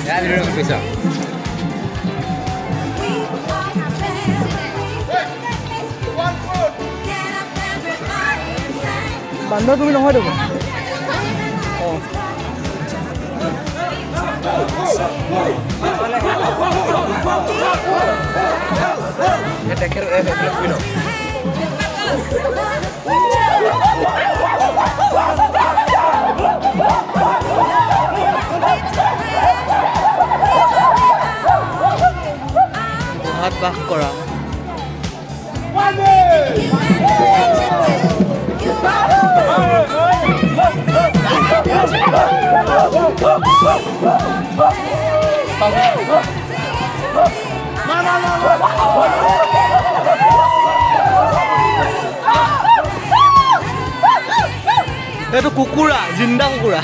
Ya, dulu dong bisa. বান্দা তুমি নহয় দেখোন অঁ দেখে তুমি ন হাত বাস কৰা এইটো কুকুৰা জিন্দা কুকুৰা